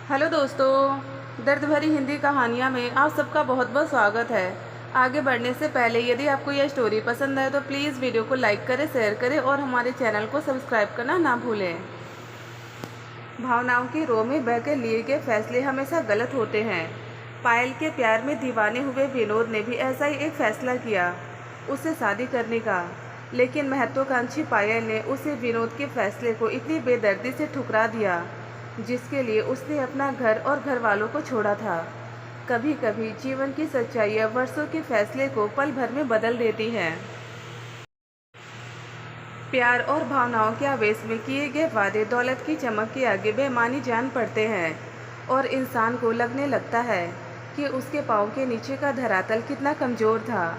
Hello दोस्तों, दर्द भरी हिंदी कहानियाँ में आप सबका बहुत बहुत स्वागत है। आगे बढ़ने से पहले यदि आपको यह स्टोरी पसंद आए तो प्लीज़ वीडियो को लाइक करें, शेयर करें और हमारे चैनल को सब्सक्राइब करना ना भूलें। भावनाओं की रो में बहकर लिए गए फैसले हमेशा गलत होते हैं। पायल के प्यार में दीवाने हुए विनोद ने भी ऐसा ही एक फैसला किया, उससे शादी करने का। लेकिन महत्वाकांक्षी पायल ने उसे विनोद के फैसले को इतनी बेदर्दी से ठुकरा दिया जिसके लिए उसने अपना घर और घर वालों को छोड़ा था। कभी कभी जीवन की सच्चाइयाँ वर्षों के फैसले को पल भर में बदल देती हैं। प्यार और भावनाओं के आवेश में किए गए वादे दौलत की चमक के आगे बेमानी जान पड़ते हैं और इंसान को लगने लगता है कि उसके पाँव के नीचे का धरातल कितना कमज़ोर था,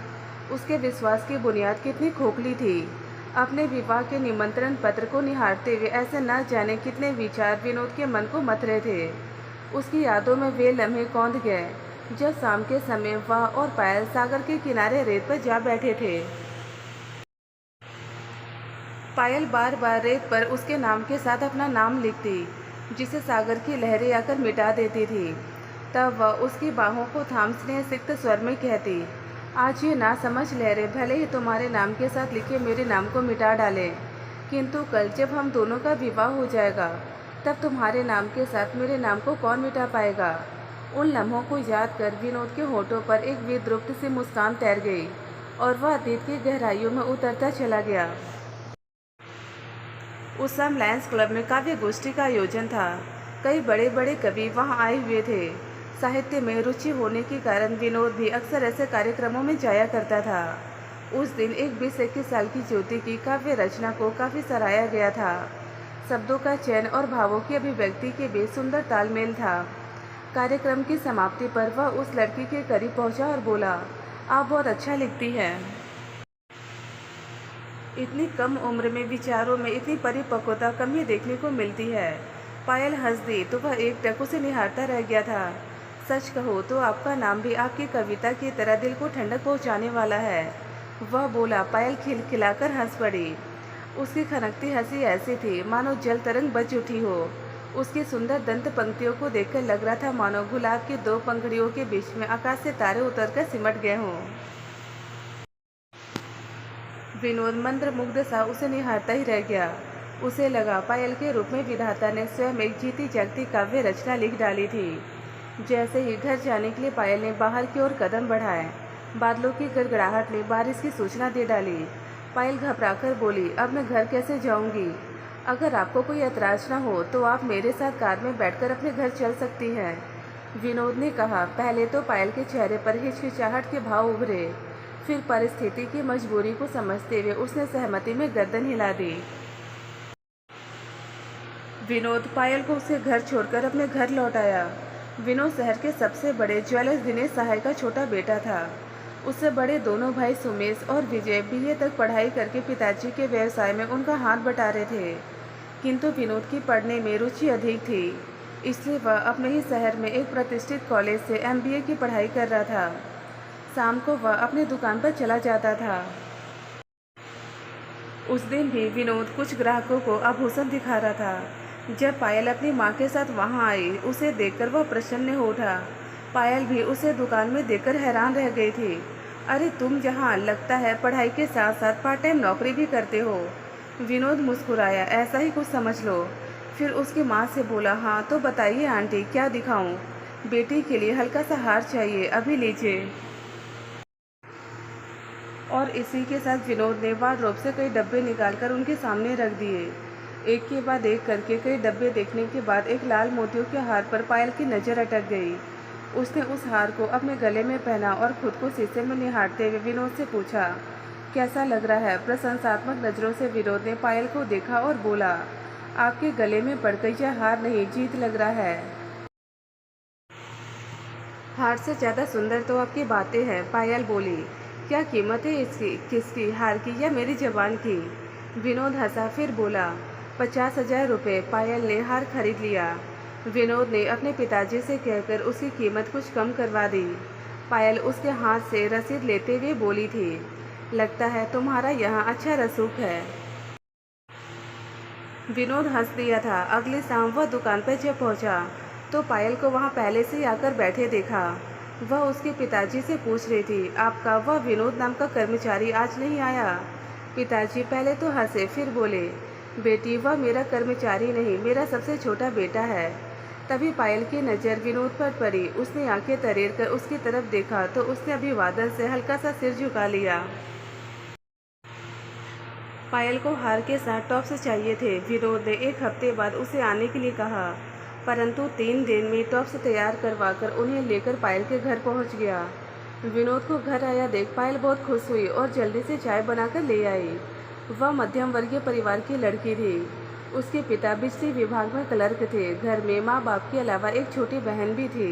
उसके विश्वास की बुनियाद कितनी खोखली थी। अपने विवाह के निमंत्रण पत्र को निहारते हुए ऐसे न जाने कितने विचार विनोद के मन को मथ रहे थे। उसकी यादों में वे लम्हे कौंध गए जब शाम के समय वह और पायल सागर के किनारे रेत पर जा बैठे थे। पायल बार बार रेत पर उसके नाम के साथ अपना नाम लिखती, जिसे सागर की लहरें आकर मिटा देती थी। तब वह उसकी बाहों को थाम स्नेह सिक्त स्वर में कहती, आज ये ना समझ लहरें भले ही तुम्हारे नाम के साथ लिखे मेरे नाम को मिटा डालें, किंतु कल जब हम दोनों का विवाह हो जाएगा तब तुम्हारे नाम के साथ मेरे नाम को कौन मिटा पाएगा। उन लम्हों को याद कर विनोद के होठों पर एक विद्रुप्त सी मुस्कान तैर गई और वह अतीत की गहराइयों में उतरता चला गया। उस समय लायंस क्लब में काव्य गोष्ठी का आयोजन था। कई बड़े बड़े कवि वहां आए हुए थे। साहित्य में रुचि होने के कारण विनोद भी अक्सर ऐसे कार्यक्रमों में जाया करता था। उस दिन एक 20-21 साल की ज्योति की काव्य रचना को काफ़ी सराहा गया था। शब्दों का चयन और भावों की अभिव्यक्ति के बीच सुंदर तालमेल था। कार्यक्रम की समाप्ति पर वह उस लड़की के करीब पहुंचा और बोला, आप बहुत अच्छा लिखती हैं। इतनी कम उम्र में विचारों में इतनी परिपक्वता कम ही देखने को मिलती है। पायल हंस दी तो वह एकटक उसे निहारता रह गया था। सच कहो तो आपका नाम भी आपकी कविता की तरह दिल को ठंडक पहुंचाने वाला है, वह बोला। पायल खिलखिलाकर हंस पड़ी। उसकी खनकती हंसी ऐसी थी मानो जल तरंग बज उठी हो। उसकी सुंदर दंत पंक्तियों को देखकर लग रहा था मानो गुलाब की दो पंखड़ियों के बीच में आकाश से तारे उतरकर सिमट गए हों। विनोद मंत्रमुग्ध सा उसे निहारता ही रह गया। उसे लगा पायल के रूप में विधाता ने स्वयं एक जीती जागती काव्य रचना लिख डाली थी। जैसे ही घर जाने के लिए पायल ने बाहर की ओर कदम बढ़ाए, बादलों की गड़गड़ाहट ने बारिश की सूचना दे डाली। पायल घबराकर बोली, अब मैं घर कैसे जाऊंगी? अगर आपको कोई ऐतराज न हो तो आप मेरे साथ कार में बैठकर अपने घर चल सकती हैं, विनोद ने कहा। पहले तो पायल के चेहरे पर हिचकिचाहट के भाव उभरे, फिर परिस्थिति की मजबूरी को समझते हुए उसने सहमति में गर्दन हिला दी। विनोद पायल को उसे घर छोड़कर अपने घर लौट आया। विनोद शहर के सबसे बड़े ज्वेलर्स दिनेश सहाय का छोटा बेटा था। उससे बड़े दोनों भाई सुमेश और विजय बीए तक पढ़ाई करके पिताजी के व्यवसाय में उनका हाथ बटारे थे, किंतु विनोद की पढ़ने में रुचि अधिक थी, इसलिए वह अपने ही शहर में एक प्रतिष्ठित कॉलेज से MBA की पढ़ाई कर रहा था। शाम को वह अपनी दुकान पर चला जाता था। उस दिन भी विनोद कुछ ग्राहकों को आभूषण दिखा रहा था। जब पायल अपनी माँ के साथ वहाँ आई, उसे देखकर वह प्रसन्न हो उठा। पायल भी उसे दुकान में देखकर हैरान रह गई थी। अरे तुम जहाँ लगता है पढ़ाई के साथ साथ पार्ट टाइम नौकरी भी करते हो। विनोद मुस्कुराया, ऐसा ही कुछ समझ लो। फिर उसकी माँ से बोला, हाँ तो बताइए आंटी, क्या दिखाऊं? बेटी के लिए हल्का सा हार चाहिए, अभी लीजिए। और इसी के साथ विनोद ने वार्डरोब से कई डब्बे निकालकर उनके सामने रख दिए। एक के बाद एक करके कई डब्बे देखने के बाद एक लाल मोतियों के हार पर पायल की नज़र अटक गई। उसने उस हार को अपने गले में पहना और खुद को शीशे में निहारते हुए विनोद से पूछा, कैसा लग रहा है? प्रशंसात्मक नज़रों से विनोद ने पायल को देखा और बोला, आपके गले में पड़कर यह हार नहीं, जीत लग रहा है। हार से ज़्यादा सुंदर तो आपकी बातें हैं, पायल बोली। क्या कीमत है इसकी? किसकी? हार की या मेरी जबान की? विनोद हंसा, फिर बोला, 50,000 रुपये। पायल ने हार खरीद लिया। विनोद ने अपने पिताजी से कहकर उसकी कीमत कुछ कम करवा दी। पायल उसके हाथ से रसीद लेते हुए बोली थी, लगता है तुम्हारा यहाँ अच्छा रसूख है। विनोद हंस दिया था। अगली शाम वह दुकान पर जब पहुंचा तो पायल को वहाँ पहले से ही आकर बैठे देखा। वह उसके पिताजी से पूछ रही थी, आपका वह विनोद नाम का कर्मचारी आज नहीं आया? पिताजी पहले तो हंसे, फिर बोले, बेटी वह मेरा कर्मचारी नहीं, मेरा सबसे छोटा बेटा है। तभी पायल की नज़र विनोद पर पड़ी। उसने आंखें तरेर कर उसकी तरफ देखा तो उसने अभिवादन से हल्का सा सिर झुका लिया। पायल को हार के साथ टॉप्स चाहिए थे। विनोद ने 1 हफ्ते बाद उसे आने के लिए कहा, परंतु 3 दिन में टॉप्स तैयार करवाकर उन्हें लेकर पायल के घर पहुंच गया। विनोद को घर आया देख पायल बहुत खुश हुई और जल्दी से चाय बनाकर ले आई। वह मध्यम वर्गीय परिवार की लड़की थी। उसके पिता बिजली विभाग में क्लर्क थे। घर में माँ बाप के अलावा एक छोटी बहन भी थी।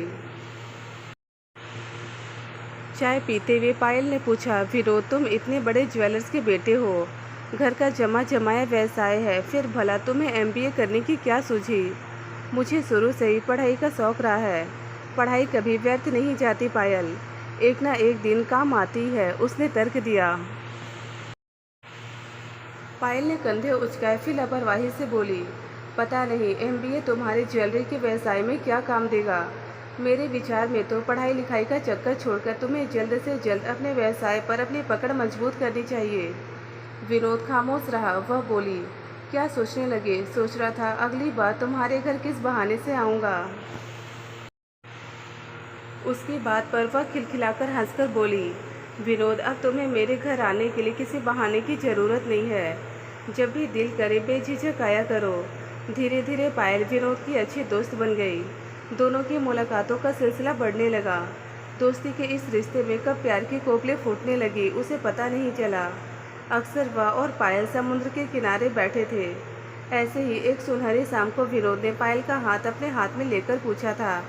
चाय पीते हुए पायल ने पूछा, विनोद तुम इतने बड़े ज्वेलर्स के बेटे हो, घर का जमा जमाया व्यवसाय है, फिर भला तुम्हें एमबीए करने की क्या सूझी? मुझे शुरू से ही पढ़ाई का शौक़ रहा है। पढ़ाई कभी व्यर्थ नहीं जाती पायल, एक ना एक दिन काम आती है, उसने तर्क दिया। पायल ने कंधे उचकाए, फिर लापरवाही से बोली, पता नहीं एमबीए तुम्हारे ज्वेलरी के व्यवसाय में क्या काम देगा। मेरे विचार में तो पढ़ाई लिखाई का चक्कर छोड़कर तुम्हें जल्द से जल्द अपने व्यवसाय पर अपनी पकड़ मजबूत करनी चाहिए। विनोद खामोश रहा। वह बोली, क्या सोचने लगे? सोच रहा था अगली बार तुम्हारे घर किस बहाने से आऊँगा। उसकी बात पर वह खिलखिलाकर हंसकर बोली, विनोद अब तुम्हें मेरे घर आने के लिए किसी बहाने की ज़रूरत नहीं है। जब भी दिल करे बेझिझक आया करो। धीरे धीरे पायल विनोद की अच्छी दोस्त बन गई। दोनों की मुलाकातों का सिलसिला बढ़ने लगा। दोस्ती के इस रिश्ते में कब प्यार की कोपलें फूटने लगी उसे पता नहीं चला। अक्सर वह और पायल समुद्र के किनारे बैठे थे। ऐसे ही एक सुनहरी शाम को विनोद ने पायल का हाथ अपने हाथ में लेकर पूछा था,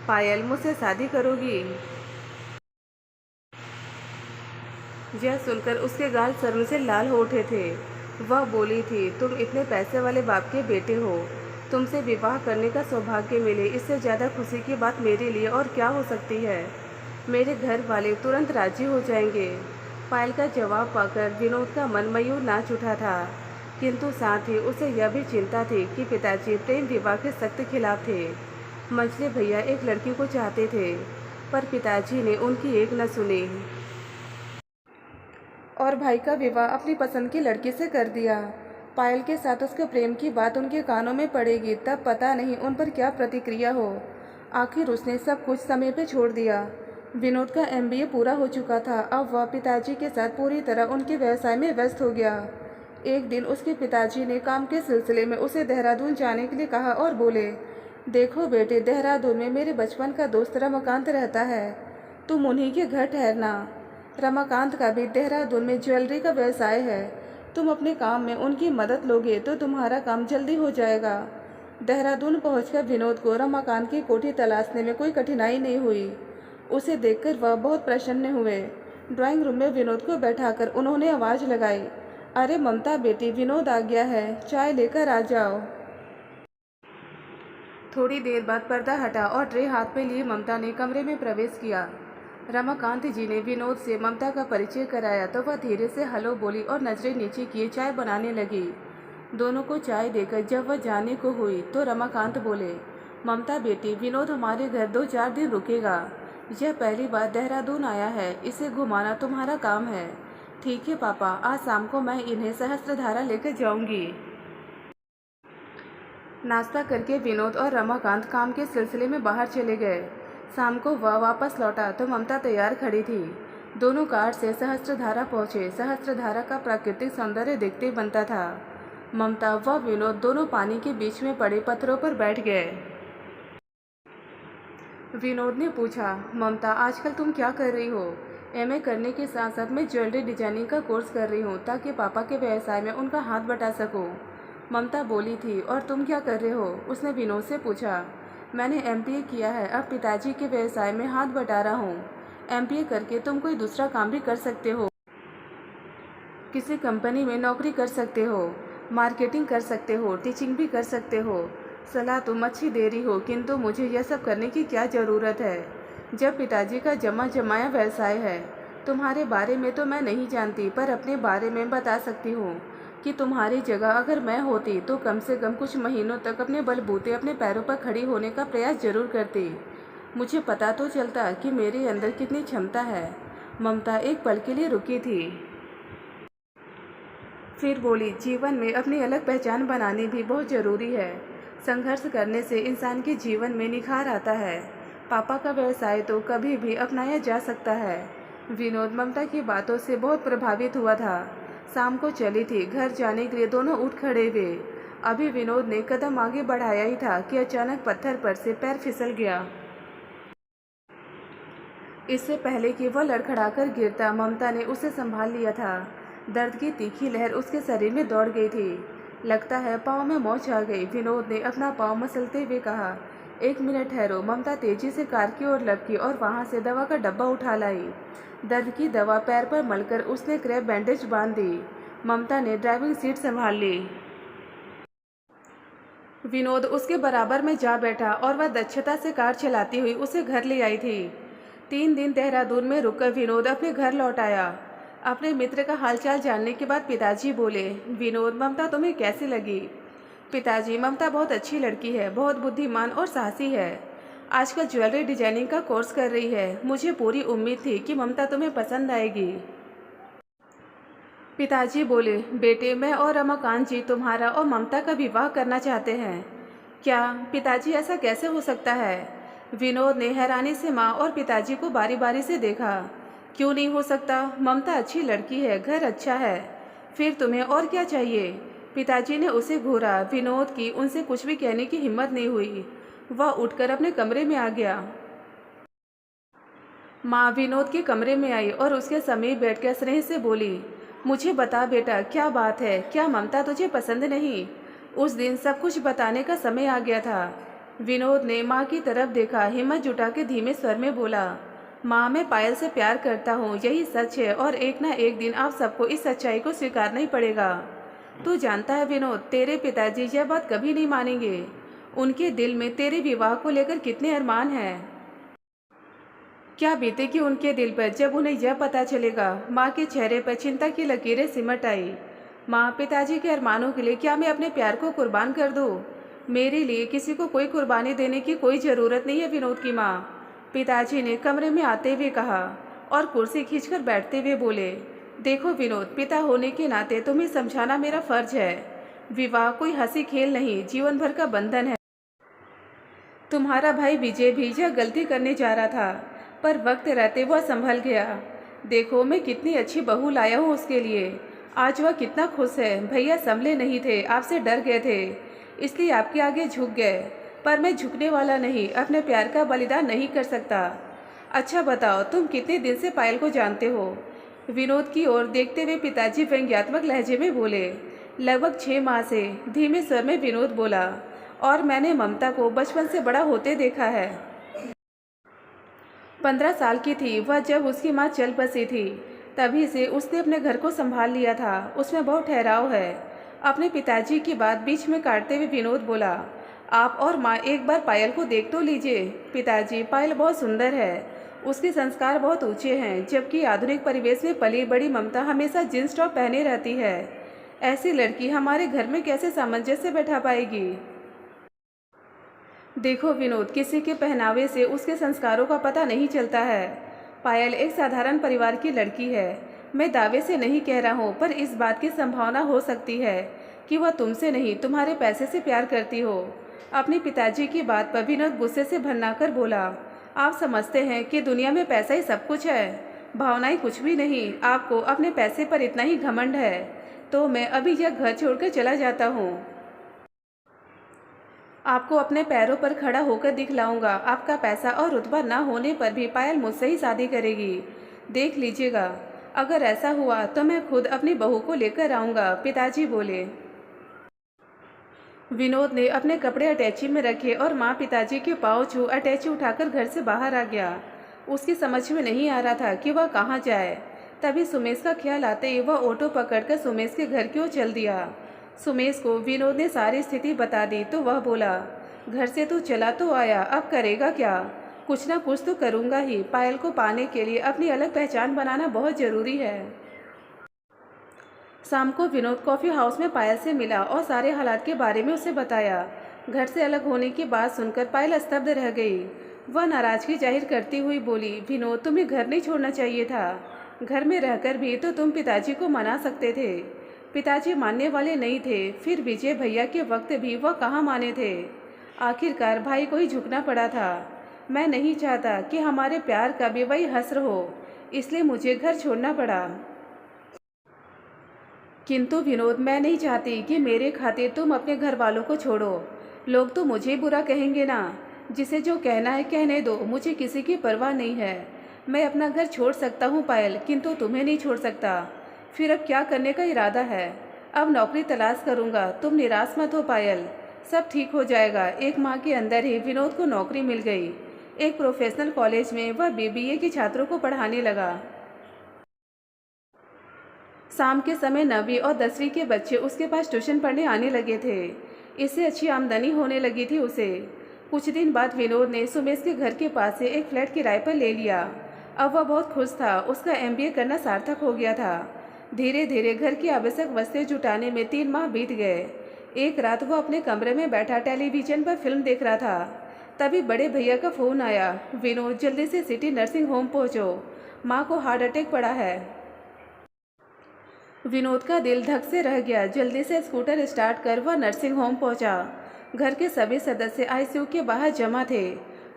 पायल मुझसे शादी करोगी? यह सुनकर उसके गाल शर्म से लाल हो उठे थे। वह बोली थी, तुम इतने पैसे वाले बाप के बेटे हो, तुमसे विवाह करने का सौभाग्य मिले, इससे ज़्यादा खुशी की बात मेरे लिए और क्या हो सकती है। मेरे घर वाले तुरंत राजी हो जाएंगे। पायल का जवाब पाकर विनोद का मन मयूर नाच उठा था, किंतु साथ ही उसे यह भी चिंता थी कि पिताजी प्रेम विवाह के सख्त खिलाफ थे। मंझले भैया एक लड़की को चाहते थे, पर पिताजी ने उनकी एक न सुनी और भाई का विवाह अपनी पसंद की लड़की से कर दिया। पायल के साथ उसके प्रेम की बात उनके कानों में पड़ेगी तब पता नहीं उन पर क्या प्रतिक्रिया हो। आखिर उसने सब कुछ समय पे छोड़ दिया। विनोद का एमबीए पूरा हो चुका था। अब वह पिताजी के साथ पूरी तरह उनके व्यवसाय में व्यस्त हो गया। एक दिन उसके पिताजी ने काम के सिलसिले में उसे देहरादून जाने के लिए कहा और बोले, देखो बेटे, देहरादून में मेरे बचपन का दोस्त रमाकांत रहता है, तुम उन्हीं के घर ठहरना। रमाकांत का भी देहरादून में ज्वेलरी का व्यवसाय है। तुम अपने काम में उनकी मदद लोगे तो तुम्हारा काम जल्दी हो जाएगा। देहरादून पहुंचकर विनोद को रमाकांत की कोठी तलाशने में कोई कठिनाई नहीं हुई। उसे देखकर वह बहुत प्रसन्न हुए। ड्राइंग रूम में विनोद को बैठाकर उन्होंने आवाज़ लगाई, अरे ममता बेटी, विनोद आ गया है, चाय लेकर आ जाओ। थोड़ी देर बाद पर्दा हटा और ट्रे हाथ में लिए ममता ने कमरे में प्रवेश किया। रमाकांत जी ने विनोद से ममता का परिचय कराया तो वह धीरे से हेलो बोली और नजरें नीचे किए चाय बनाने लगी। दोनों को चाय देकर जब वह जाने को हुई तो रमाकांत बोले, ममता बेटी, विनोद हमारे घर 2-4 दिन रुकेगा। यह पहली बार देहरादून आया है, इसे घुमाना तुम्हारा काम है। ठीक है पापा, आज शाम को मैं इन्हें सहस्त्रधारा लेकर जाऊंगी। नाश्ता करके विनोद और रमाकांत काम के सिलसिले में बाहर चले गए। शाम को वह वापस लौटा तो ममता तैयार खड़ी थी। दोनों कार से सहस्त्रधारा पहुँचे। सहस्त्रधारा का प्राकृतिक सौंदर्य देखते बनता था। ममता व विनोद दोनों पानी के बीच में पड़े पत्थरों पर बैठ गए। विनोद ने पूछा, ममता आजकल तुम क्या कर रही हो? एमए करने के साथ साथ मैं ज्वेलरी डिजाइनिंग का कोर्स कर रही हूँ ताकि पापा के व्यवसाय में उनका हाथ बटा सकूँ। ममता बोली थी, और तुम क्या कर रहे हो? उसने विनोद से पूछा। मैंने एमपीए किया है, अब पिताजी के व्यवसाय में हाथ बटा रहा हूँ। एमपीए करके तुम कोई दूसरा काम भी कर सकते हो, किसी कंपनी में नौकरी कर सकते हो, मार्केटिंग कर सकते हो, टीचिंग भी कर सकते हो। सलाह तुम अच्छी दे रही हो, किंतु मुझे यह सब करने की क्या ज़रूरत है जब पिताजी का जमा जमाया व्यवसाय है। तुम्हारे बारे में तो मैं नहीं जानती, पर अपने बारे में बता सकती हूँ। कि तुम्हारी जगह अगर मैं होती तो कम से कम कुछ महीनों तक अपने बलबूते अपने पैरों पर खड़ी होने का प्रयास जरूर करती। मुझे पता तो चलता कि मेरे अंदर कितनी क्षमता है। ममता एक पल के लिए रुकी थी, फिर बोली, जीवन में अपनी अलग पहचान बनानी भी बहुत ज़रूरी है। संघर्ष करने से इंसान के जीवन में निखार आता है। पापा का व्यवसाय तो कभी भी अपनाया जा सकता है। विनोद ममता की बातों से बहुत प्रभावित हुआ था। शाम को चली थी। घर जाने के लिए दोनों उठ खड़े हुए। अभी विनोद ने कदम आगे बढ़ाया ही था कि अचानक पत्थर पर से पैर फिसल गया। इससे पहले कि वह लड़खड़ाकर गिरता, ममता ने उसे संभाल लिया था। दर्द की तीखी लहर उसके शरीर में दौड़ गई थी। लगता है पाँव में मोच आ गई। विनोद ने अपना पाँव मसलते हुए कहा, 1 मिनट ठहरो। ममता तेजी से कार की ओर लपकी और वहां से दवा का डब्बा उठा लाई। दर्द की दवा पैर पर मलकर उसने क्रैप बैंडेज बांध दी। ममता ने ड्राइविंग सीट संभाल ली। विनोद उसके बराबर में जा बैठा और वह दक्षता से कार चलाती हुई उसे घर ले आई थी। 3 दिन देहरादून में रुककर विनोद अपने घर लौट आया। अपने मित्र का हालचाल जानने के बाद पिताजी बोले, विनोद, ममता तुम्हें कैसी लगी? पिताजी, ममता बहुत अच्छी लड़की है, बहुत बुद्धिमान और साहसी है। आजकल ज्वेलरी डिजाइनिंग का कोर्स कर रही है। मुझे पूरी उम्मीद थी कि ममता तुम्हें पसंद आएगी। पिताजी बोले, बेटे, मैं और रमाकांत जी तुम्हारा और ममता का विवाह करना चाहते हैं। क्या? पिताजी, ऐसा कैसे हो सकता है? विनोद ने हैरानी से माँ और पिताजी को बारी बारी से देखा। क्यों नहीं हो सकता? ममता अच्छी लड़की है, घर अच्छा है, फिर तुम्हें और क्या चाहिए? पिताजी ने उसे घूरा। विनोद की उनसे कुछ भी कहने की हिम्मत नहीं हुई। वह उठकर अपने कमरे में आ गया। माँ विनोद के कमरे में आई और उसके समीप बैठकर स्नेह से बोली, मुझे बता बेटा, क्या बात है? क्या ममता तुझे पसंद नहीं? उस दिन सब कुछ बताने का समय आ गया था। विनोद ने माँ की तरफ देखा, हिम्मत जुटा के धीमे स्वर में बोला, माँ, मैं पायल से प्यार करता हूँ, यही सच है और एक ना एक दिन आप सबको इस सच्चाई को स्वीकारना ही पड़ेगा। तू जानता है विनोद, तेरे पिताजी यह बात कभी नहीं मानेंगे। उनके दिल में तेरे विवाह को लेकर कितने अरमान हैं। क्या बीतेगी उनके दिल पर जब उन्हें यह पता चलेगा। माँ के चेहरे पर चिंता की लकीरें सिमट आई। माँ, पिताजी के अरमानों के लिए क्या मैं अपने प्यार को कुर्बान कर दूँ? मेरे लिए किसी को कोई कुर्बानी देने की कोई ज़रूरत नहीं है विनोद की माँ, पिताजी ने कमरे में आते हुए कहा और कुर्सी खींचकर बैठते हुए बोले, देखो विनोद, पिता होने के नाते तुम्हें समझाना मेरा फर्ज है। विवाह कोई हंसी खेल नहीं, जीवन भर का बंधन है। तुम्हारा भाई विजय भी यह गलती करने जा रहा था, पर वक्त रहते वह संभल गया। देखो मैं कितनी अच्छी बहू लाया हूँ उसके लिए। आज वह कितना खुश है। भैया संभले नहीं थे, आपसे डर गए थे, इसलिए आपके आगे झुक गए। पर मैं झुकने वाला नहीं, अपने प्यार का बलिदान नहीं कर सकता। अच्छा बताओ, तुम कितने दिन से पायल को जानते हो? विनोद की ओर देखते हुए पिताजी व्यंग्यात्मक लहजे में बोले, लगभग 6 माह से, धीमे स्वर में विनोद बोला, और मैंने ममता को बचपन से बड़ा होते देखा है। 15 साल की थी वह जब उसकी माँ चल बसी थी, तभी से उसने अपने घर को संभाल लिया था। उसमें बहुत ठहराव है। अपने पिताजी की बात बीच में काटते हुए विनोद बोला, आप और माँ एक बार पायल को देख तो लीजिए। पिताजी, पायल बहुत सुंदर है, उसके संस्कार बहुत ऊंचे हैं, जबकि आधुनिक परिवेश में पली बड़ी ममता हमेशा जींस टॉप पहने रहती है। ऐसी लड़की हमारे घर में कैसे सामंजस्य बैठा पाएगी? देखो विनोद, किसी के पहनावे से उसके संस्कारों का पता नहीं चलता है। पायल एक साधारण परिवार की लड़की है। मैं दावे से नहीं कह रहा हूँ, पर इस बात की संभावना हो सकती है कि वह तुमसे नहीं, तुम्हारे पैसे से प्यार करती हो। अपने पिताजी की बात पर विनोद गुस्से से भन्नाकर बोला, आप समझते हैं कि दुनिया में पैसा ही सब कुछ है, भावनाएं कुछ भी नहीं। आपको अपने पैसे पर इतना ही घमंड है तो मैं अभी यह घर छोड़कर चला जाता हूँ। आपको अपने पैरों पर खड़ा होकर दिखलाऊंगा। आपका पैसा और रुतबा ना होने पर भी पायल मुझसे ही शादी करेगी, देख लीजिएगा। अगर ऐसा हुआ तो मैं खुद अपनी बहू को लेकर आऊँगा, पिताजी बोले। विनोद ने अपने कपड़े अटैची में रखे और माँ पिताजी के पाँव छू अटैची उठाकर घर से बाहर आ गया। उसकी समझ में नहीं आ रहा था कि वह कहाँ जाए। तभी सुमेश का ख्याल आते ही वह ऑटो पकड़कर सुमेश के घर की ओर चल दिया। सुमेश को विनोद ने सारी स्थिति बता दी तो वह बोला, घर से तू चला तो आया, अब करेगा क्या? कुछ ना कुछ तो करूँगा ही। पायल को पाने के लिए अपनी अलग पहचान बनाना बहुत ज़रूरी है। शाम को विनोद कॉफ़ी हाउस में पायल से मिला और सारे हालात के बारे में उसे बताया। घर से अलग होने की बात सुनकर पायल स्तब्ध रह गई। वह नाराज़गी जाहिर करती हुई बोली, विनोद तुम्हें घर नहीं छोड़ना चाहिए था। घर में रहकर भी तो तुम पिताजी को मना सकते थे। पिताजी मानने वाले नहीं थे, फिर विजय भैया के वक्त भी वह कहाँ माने थे। आखिरकार भाई को ही झुकना पड़ा था। मैं नहीं चाहता कि हमारे प्यार का भी वही हस्र हो, इसलिए मुझे घर छोड़ना पड़ा। किंतु विनोद, मैं नहीं चाहती कि मेरे खातिर तुम अपने घर वालों को छोड़ो। लोग तो मुझे बुरा कहेंगे ना। जिसे जो कहना है कहने दो, मुझे किसी की परवाह नहीं है। मैं अपना घर छोड़ सकता हूँ पायल, किंतु तुम्हें नहीं छोड़ सकता। फिर अब क्या करने का इरादा है? अब नौकरी तलाश करूँगा। तुम निराश मत हो पायल, सब ठीक हो जाएगा। 1 माह के अंदर ही विनोद को नौकरी मिल गई। एक प्रोफेशनल कॉलेज में वह बीबीए के छात्रों को पढ़ाने लगा। शाम के समय 9वीं और 10वीं के बच्चे उसके पास ट्यूशन पढ़ने आने लगे थे। इससे अच्छी आमदनी होने लगी थी उसे। कुछ दिन बाद विनोद ने सुमेश के घर के पास से एक फ्लैट किराए पर ले लिया। अब वह बहुत खुश था। उसका एमबीए करना सार्थक हो गया था। धीरे धीरे घर की आवश्यक वस्तुएं जुटाने में 3 माह बीत गए। एक रात वह अपने कमरे में बैठा टेलीविजन पर फिल्म देख रहा था। तभी बड़े भैया का फ़ोन आया, विनोद जल्दी से सिटी नर्सिंग होम पहुँचो, माँ को हार्ट अटैक पड़ा है। विनोद का दिल धक से रह गया। जल्दी से स्कूटर स्टार्ट कर वह नर्सिंग होम पहुंचा। घर के सभी सदस्य आईसीयू के बाहर जमा थे।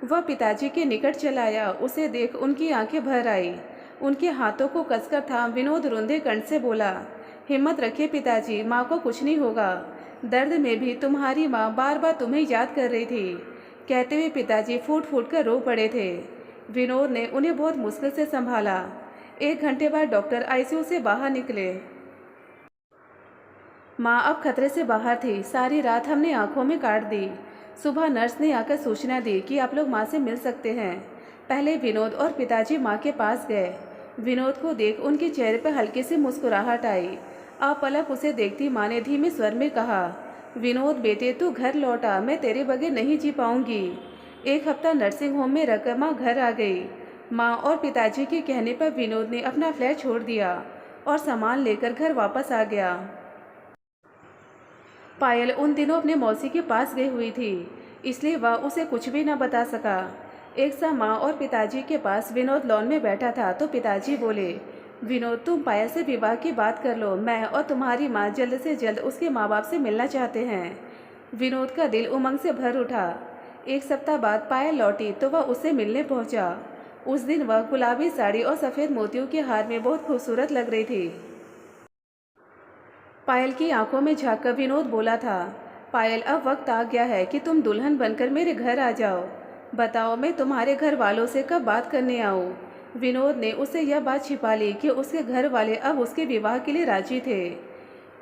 वह पिताजी के निकट चला आया। उसे देख उनकी आंखें भर आई। उनके हाथों को कसकर थाम विनोद रुंधे कंठ से बोला, हिम्मत रखिए पिताजी, माँ को कुछ नहीं होगा। दर्द में भी तुम्हारी माँ बार बार तुम्हें याद कर रही थी। कहते हुए पिताजी फूट फूट कर रो पड़े थे। विनोद ने उन्हें बहुत मुश्किल से संभाला। 1 घंटे बाद डॉक्टर आईसीयू से बाहर निकले। माँ अब खतरे से बाहर थी। सारी रात हमने आंखों में काट दी। सुबह नर्स ने आकर सूचना दी कि आप लोग माँ से मिल सकते हैं। पहले विनोद और पिताजी माँ के पास गए। विनोद को देख उनके चेहरे पर हल्की सी मुस्कुराहट आई। अपलक उसे देखती माँ ने धीमे स्वर में कहा, विनोद बेटे तू घर लौटा, मैं तेरे बगैर नहीं जी पाऊंगी। 1 हफ्ता नर्सिंग होम में रहकर माँ घर आ गई। माँ और पिताजी के कहने पर विनोद ने अपना फ्लैट छोड़ दिया और सामान लेकर घर वापस आ गया। पायल उन दिनों अपने मौसी के पास गई हुई थी, इसलिए वह उसे कुछ भी न बता सका। एक सा माँ और पिताजी के पास विनोद लॉन में बैठा था तो पिताजी बोले, विनोद तुम पायल से विवाह की बात कर लो। मैं और तुम्हारी माँ जल्द से जल्द उसके माँ बाप से मिलना चाहते हैं। विनोद का दिल उमंग से भर उठा। 1 सप्ताह बाद पायल लौटी तो वह उससे मिलने पहुंचा। उस दिन वह गुलाबी साड़ी और सफ़ेद मोतियों के हार में बहुत खूबसूरत लग रही थी। पायल की आंखों में झांककर विनोद बोला था, पायल अब वक्त आ गया है कि तुम दुल्हन बनकर मेरे घर आ जाओ। बताओ मैं तुम्हारे घर वालों से कब बात करने आऊँ। विनोद ने उससे यह बात छिपा ली कि उसके घर वाले अब उसके विवाह के लिए राजी थे।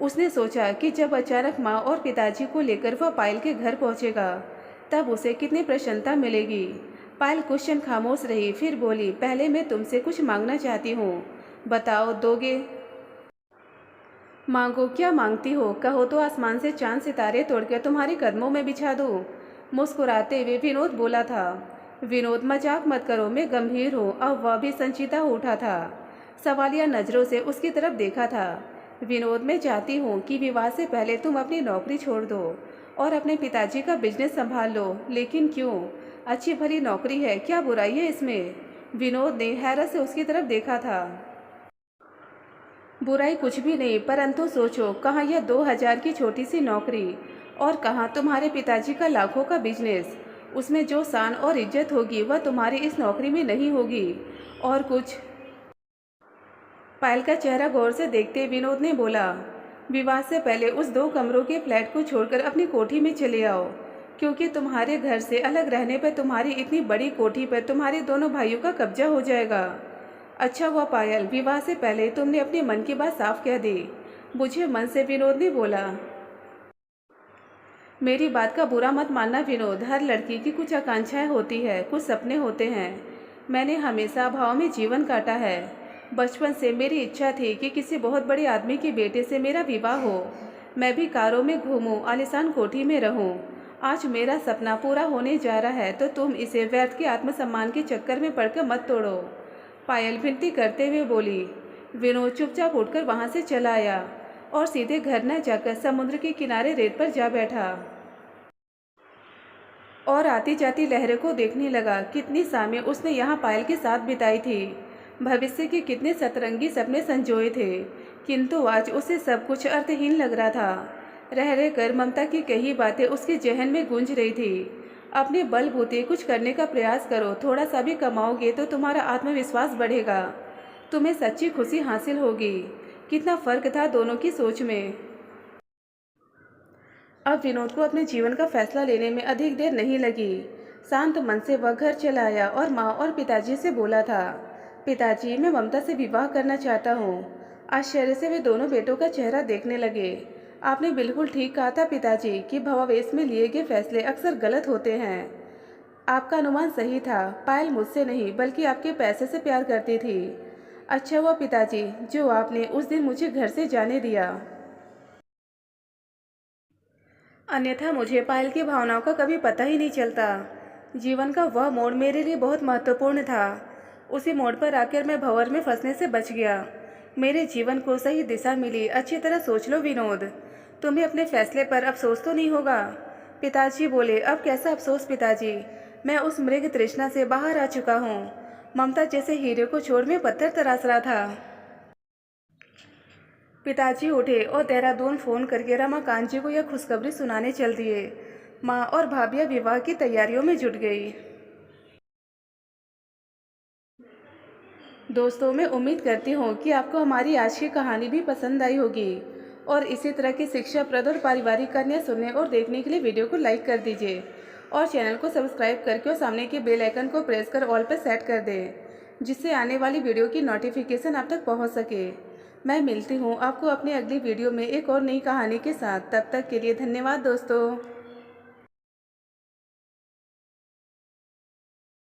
उसने सोचा कि जब अचानक माँ और पिताजी को लेकर वह पायल के घर पहुँचेगा तब उसे कितनी प्रसन्नता मिलेगी। पायल कुछ क्षण खामोश रही, फिर बोली, पहले मैं तुमसे कुछ मांगना चाहती हूँ, बताओ दोगे? मांगो, क्या मांगती हो? कहो तो आसमान से चांद सितारे तोड़कर तुम्हारे कदमों में बिछा दूँ। मुस्कुराते हुए विनोद बोला था। विनोद मजाक मत करो, मैं गंभीर हूँ। अब वह भी संजीदा हो उठा था। सवालिया नज़रों से उसकी तरफ देखा था। विनोद, मैं चाहती हूँ कि विवाह से पहले तुम अपनी नौकरी छोड़ दो और अपने पिताजी का बिजनेस संभाल लो। लेकिन क्यों? अच्छी भली नौकरी है, क्या बुराई है इसमें? विनोद ने हैरत से उसकी तरफ देखा था। बुराई कुछ भी नहीं, परंतु सोचो, कहाँ यह 2000 की छोटी सी नौकरी और कहाँ तुम्हारे पिताजी का लाखों का बिजनेस। उसमें जो शान और इज्जत होगी वह तुम्हारी इस नौकरी में नहीं होगी। और कुछ? पायल का चेहरा गौर से देखते विनोद ने बोला, विवाह से पहले उस 2 कमरों के फ्लैट को छोड़कर अपनी कोठी में चले आओ, क्योंकि तुम्हारे घर से अलग रहने पर तुम्हारी इतनी बड़ी कोठी पर तुम्हारे दोनों भाइयों का कब्जा हो जाएगा। अच्छा हुआ पायल, विवाह से पहले तुमने अपने मन की बात साफ कह दी। बुझे मन से विनोद ने बोला। मेरी बात का बुरा मत मानना विनोद, हर लड़की की कुछ आकांक्षाएं होती है, कुछ सपने होते हैं। मैंने हमेशा अभाव में जीवन काटा है। बचपन से मेरी इच्छा थी कि किसी बहुत बड़े आदमी के बेटे से मेरा विवाह हो। मैं भी कारों में घूमूं, आलीशान कोठी में रहूं। आज मेरा सपना पूरा होने जा रहा है, तो तुम इसे व्यर्थ के आत्मसम्मान के चक्कर में पड़कर मत तोड़ो। पायल विनती करते हुए बोली। विनोद चुपचाप उठकर वहाँ से चला आया। और सीधे घर न जाकर समुद्र के किनारे रेत पर जा बैठा और आती जाती लहरों को देखने लगा। कितनी सामें उसने यहाँ पायल के साथ बिताई थी, भविष्य के कितने सतरंगी सपने संजोए थे, किंतु आज उसे सब कुछ अर्थहीन लग रहा था। रह रह कर ममता की कही बातें उसके जहन में गूंज रही थी। अपने बलबूते कुछ करने का प्रयास करो, थोड़ा सा भी कमाओगे तो तुम्हारा आत्मविश्वास बढ़ेगा, तुम्हें सच्ची खुशी हासिल होगी। कितना फर्क था दोनों की सोच में। अब विनोद को अपने जीवन का फैसला लेने में अधिक देर नहीं लगी। शांत मन से वह घर चला आया और माँ और पिताजी से बोला था, पिताजी मैं ममता से विवाह करना चाहता हूँ। आश्चर्य से वे दोनों बेटों का चेहरा देखने लगे। आपने बिल्कुल ठीक कहा था पिताजी कि भवावेश में लिए गए फैसले अक्सर गलत होते हैं। आपका अनुमान सही था, पायल मुझसे नहीं बल्कि आपके पैसे से प्यार करती थी। अच्छा हुआ पिताजी जो आपने उस दिन मुझे घर से जाने दिया, अन्यथा मुझे पायल की भावनाओं का कभी पता ही नहीं चलता। जीवन का वह मोड़ मेरे लिए बहुत महत्वपूर्ण था। उसी मोड़ पर आकर मैं भंवर में फंसने से बच गया। मेरे जीवन को सही दिशा मिली। अच्छी तरह सोच लो विनोद, तुम्हें अपने फैसले पर अफसोस तो नहीं होगा। पिताजी बोले, अब कैसा अफसोस पिताजी, मैं उस मृग तृष्णा से बाहर आ चुका हूँ। ममता जैसे हीरे को छोड़ में पत्थर तराश रहा था। पिताजी उठे और देहरादून फ़ोन करके रमाकांत जी को यह खुशखबरी सुनाने चल दिए। माँ और भाभियाँ विवाह की तैयारियों में जुट गई। दोस्तों मैं उम्मीद करती हूँ कि आपको हमारी आज की कहानी भी पसंद आई होगी और इसी तरह की शिक्षाप्रद और पारिवारिक कहानियाँ सुनने और देखने के लिए वीडियो को लाइक कर दीजिए और चैनल को सब्सक्राइब करके और सामने के बेल आइकन को प्रेस कर ऑल पर सेट कर दें, जिससे आने वाली वीडियो की नोटिफिकेशन आप तक पहुँच सके। मैं मिलती हूँ आपको अपनी अगली वीडियो में एक और नई कहानी के साथ। तब तक के लिए धन्यवाद दोस्तों।